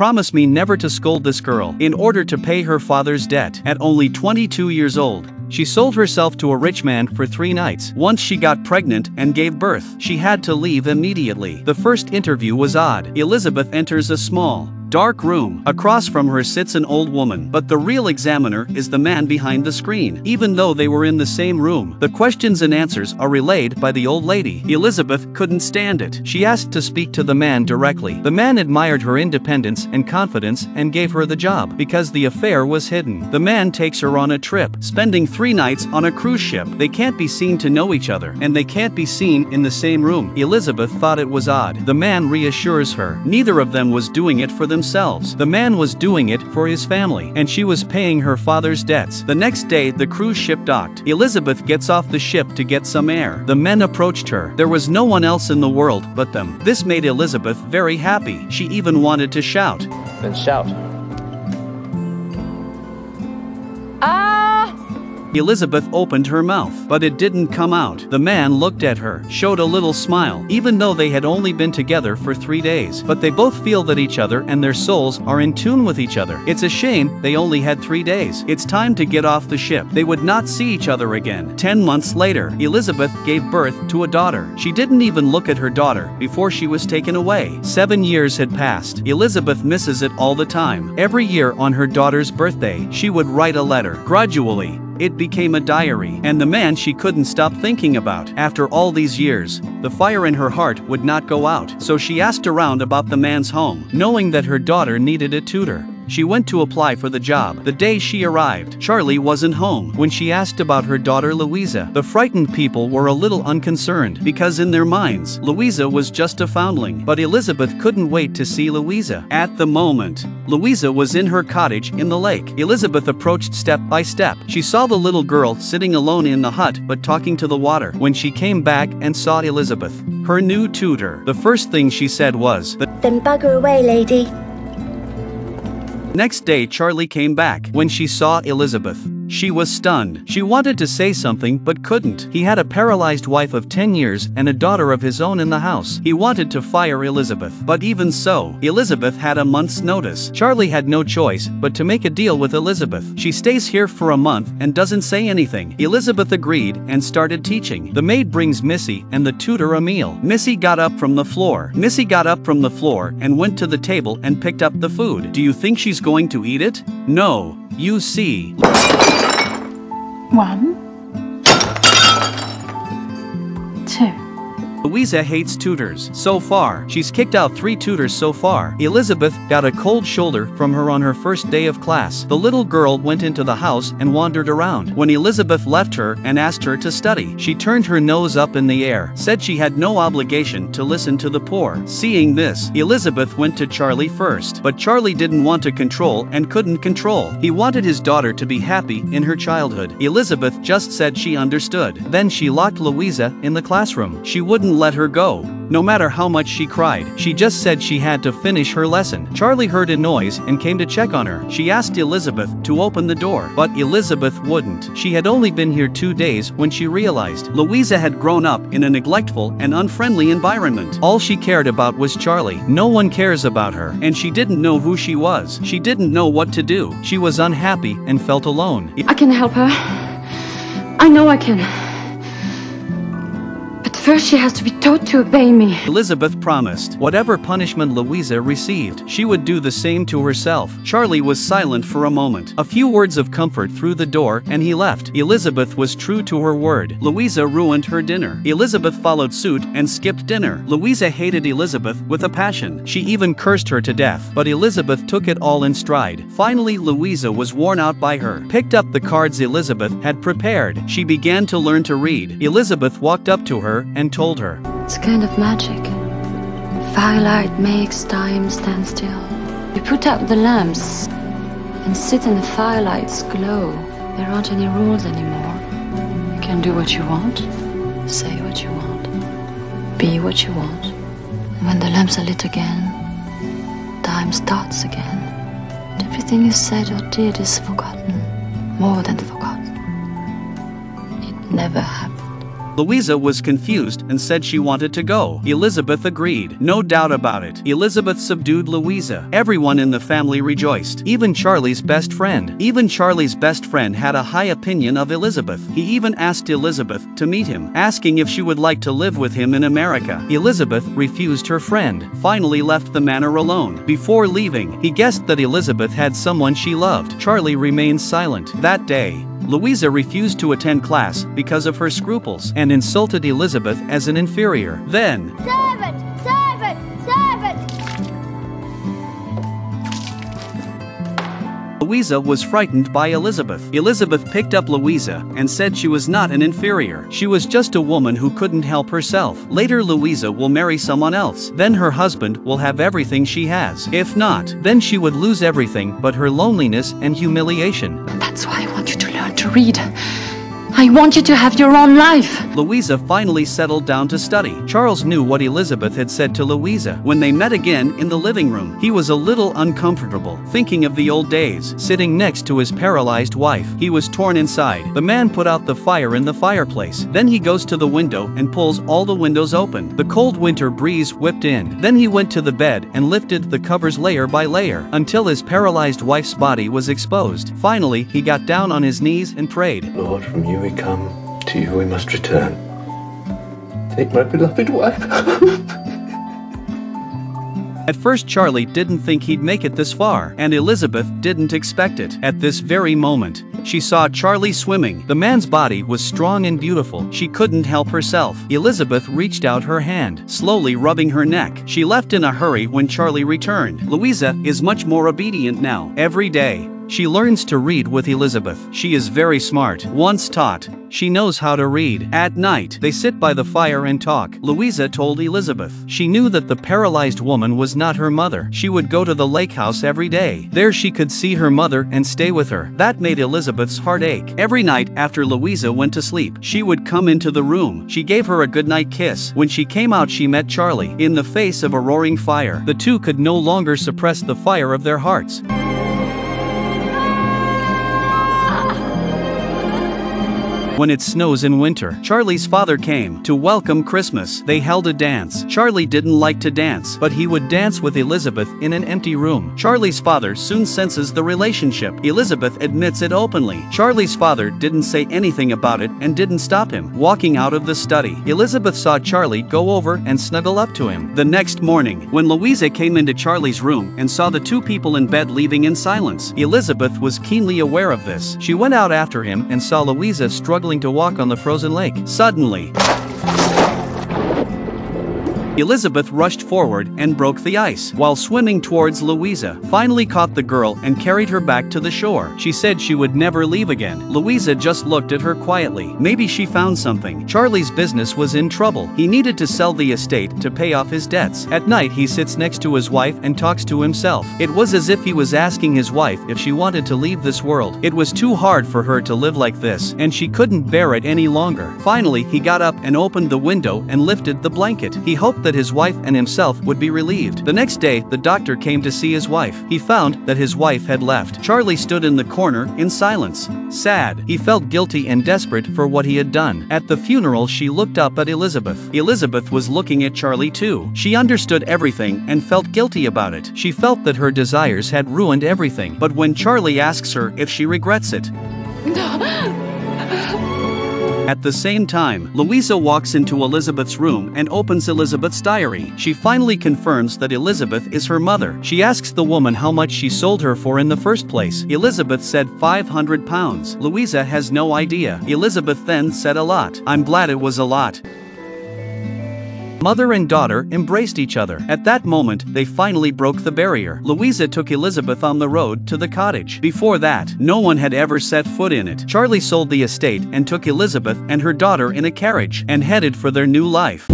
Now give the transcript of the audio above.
promise me never to scold this girl. In order to pay her father's debt. At only 22 years old, she sold herself to a rich man for 3 nights. Once she got pregnant and gave birth, she had to leave immediately. The first interview was odd. Elizabeth enters a small, dark room. Across from her sits an old woman, but the real examiner is the man behind the screen. Even though they were in the same room, the questions and answers are relayed by the old lady. Elizabeth couldn't stand it. She asked to speak to the man directly. The man admired her independence and confidence and gave her the job because the affair was hidden. The man takes her on a trip, spending 3 nights on a cruise ship. They can't be seen to know each other, and they can't be seen in the same room. Elizabeth thought it was odd. The man reassures her. Neither of them was doing it for themselves. The man was doing it for his family, and she was paying her father's debts. The next day, the cruise ship docked. Elizabeth gets off the ship to get some air. The men approached her. There was no one else in the world but them. This made Elizabeth very happy. She even wanted to shout. Then shout. Elizabeth opened her mouth, but it didn't come out. The man looked at her, showed a little smile, even though they had only been together for 3 days. But they both feel that each other and their souls are in tune with each other. It's a shame they only had 3 days. It's time to get off the ship. They would not see each other again. 10 months later, Elizabeth gave birth to a daughter. She didn't even look at her daughter before she was taken away. 7 years had passed. Elizabeth misses it all the time. Every year on her daughter's birthday, she would write a letter. Gradually, it became a diary, and the man she couldn't stop thinking about. After all these years, the fire in her heart would not go out, so she asked around about the man's home. Knowing that her daughter needed a tutor, she went to apply for the job. The day she arrived, Charlie wasn't home. When she asked about her daughter Luisa, the frightened people were a little unconcerned because in their minds, Luisa was just a foundling. But Elizabeth couldn't wait to see Luisa. At the moment, Luisa was in her cottage in the lake. Elizabeth approached step by step. She saw the little girl sitting alone in the hut but talking to the water. When she came back and saw Elizabeth, her new tutor, the first thing she said was, "Then bugger away, lady." Next day, Charlie came back. When she saw Elizabeth, she was stunned. She wanted to say something but couldn't. He had a paralyzed wife of 10 years and a daughter of his own in the house. He wanted to fire Elizabeth. But even so, Elizabeth had a month's notice. Charlie had no choice but to make a deal with Elizabeth. She stays here for a month and doesn't say anything. Elizabeth agreed and started teaching. The maid brings Missy and the tutor a meal. Missy got up from the floor. And went to the table and picked up the food. Do you think she's going to eat it? No. You see. 1, 2. Luisa hates tutors. So far, she's kicked out 3 tutors so far. Elizabeth got a cold shoulder from her on her first day of class. The little girl went into the house and wandered around. When Elizabeth left her and asked her to study, she turned her nose up in the air, said she had no obligation to listen to the poor. Seeing this, Elizabeth went to Charlie first. But Charlie didn't want to control and couldn't control. He wanted his daughter to be happy in her childhood. Elizabeth just said she understood. Then she locked Luisa in the classroom. She wouldn't let her go, no matter how much she cried. She just said she had to finish her lesson. Charlie heard a noise and came to check on her. She asked Elizabeth to open the door, but Elizabeth wouldn't. She had only been here 2 days when she realized Luisa had grown up in a neglectful and unfriendly environment. All she cared about was Charlie. No one cares about her, and she didn't know who she was. She didn't know what to do. She was unhappy and felt alone. I can help her. I know I can. First, she has to be taught to obey me. Elizabeth promised. Whatever punishment Luisa received, she would do the same to herself. Charlie was silent for a moment. A few words of comfort through the door and he left. Elizabeth was true to her word. Luisa ruined her dinner. Elizabeth followed suit and skipped dinner. Luisa hated Elizabeth with a passion. She even cursed her to death. But Elizabeth took it all in stride. Finally, Luisa was worn out by her. Picked up the cards Elizabeth had prepared. She began to learn to read. Elizabeth walked up to her and told her, "It's kind of magic. Firelight makes time stand still. You put out the lamps and sit in the firelight's glow. There aren't any rules anymore. You can do what you want, say what you want, be what you want. And when the lamps are lit again, time starts again. And everything you said or did is forgotten, more than forgotten. It never happened. Luisa was confused and said she wanted to go. Elizabeth agreed. No doubt about it. Elizabeth subdued Luisa. Everyone in the family rejoiced. Even Charlie's best friend. Even Charlie's best friend had a high opinion of Elizabeth. He even asked Elizabeth to meet him, asking if she would like to live with him in America. Elizabeth refused. Her friend finally left the manor alone. Before leaving, he guessed that Elizabeth had someone she loved. Charlie remained silent. That day, Luisa refused to attend class because of her scruples and insulted Elizabeth as an inferior. Then, Servant! Servant! Servant! Luisa was frightened by Elizabeth. Elizabeth picked up Luisa and said she was not an inferior. She was just a woman who couldn't help herself. Later Luisa will marry someone else. Then her husband will have everything she has. If not, then she would lose everything but her loneliness and humiliation. That's why I want you to learn to read. I want you to have your own life. Luisa finally settled down to study. Charles knew what Elizabeth had said to Luisa. When they met again in the living room, he was a little uncomfortable, thinking of the old days, sitting next to his paralyzed wife. He was torn inside. The man put out the fire in the fireplace. Then he goes to the window and pulls all the windows open. The cold winter breeze whipped in. Then he went to the bed and lifted the covers layer by layer until his paralyzed wife's body was exposed. Finally, he got down on his knees and prayed. Lord, from you we come, to you we must return. Take my beloved wife. At first Charlie didn't think he'd make it this far, and Elizabeth didn't expect it. At this very moment, she saw Charlie swimming. The man's body was strong and beautiful. She couldn't help herself. Elizabeth reached out her hand, slowly rubbing her neck. She left in a hurry when Charlie returned. Luisa is much more obedient now. Every day, she learns to read with Elizabeth. She is very smart. Once taught, she knows how to read. At night, they sit by the fire and talk. Luisa told Elizabeth she knew that the paralyzed woman was not her mother. She would go to the lake house every day. There she could see her mother and stay with her. That made Elizabeth's heart ache. Every night after Luisa went to sleep, she would come into the room. She gave her a goodnight kiss. When she came out, she met Charlie in the face of a roaring fire. The two could no longer suppress the fire of their hearts. When it snows in winter, Charlie's father came to welcome Christmas. They held a dance. Charlie didn't like to dance, but he would dance with Elizabeth in an empty room. Charlie's father soon senses the relationship. Elizabeth admits it openly. Charlie's father didn't say anything about it and didn't stop him walking out of the study. Elizabeth saw Charlie go over and snuggle up to him. The next morning, when Luisa came into Charlie's room and saw the two people in bed leaving in silence, Elizabeth was keenly aware of this. She went out after him and saw Luisa struggling to walk on the frozen lake. Suddenly, Elizabeth rushed forward and broke the ice while swimming towards Luisa, finally caught the girl and carried her back to the shore. She said she would never leave again. Luisa just looked at her quietly. Maybe she found something. Charlie's business was in trouble. He needed to sell the estate to pay off his debts. At night he sits next to his wife and talks to himself. It was as if he was asking his wife if she wanted to leave this world. It was too hard for her to live like this, and she couldn't bear it any longer. Finally, he got up and opened the window and lifted the blanket. He hoped that his wife and himself would be relieved. The next day, the doctor came to see his wife. He found that his wife had left. Charlie stood in the corner in silence, sad. He felt guilty and desperate for what he had done. At the funeral, she looked up at Elizabeth. Elizabeth was looking at Charlie too. She understood everything and felt guilty about it. She felt that her desires had ruined everything. But when Charlie asks her if she regrets it, at the same time, Luisa walks into Elizabeth's room and opens Elizabeth's diary. She finally confirms that Elizabeth is her mother. She asks the woman how much she sold her for in the first place. Elizabeth said £500. Luisa has no idea. Elizabeth then said a lot. I'm glad it was a lot. Mother and daughter embraced each other. At that moment, they finally broke the barrier. Luisa took Elizabeth on the road to the cottage. Before that, no one had ever set foot in it. Charlie sold the estate and took Elizabeth and her daughter in a carriage and headed for their new life.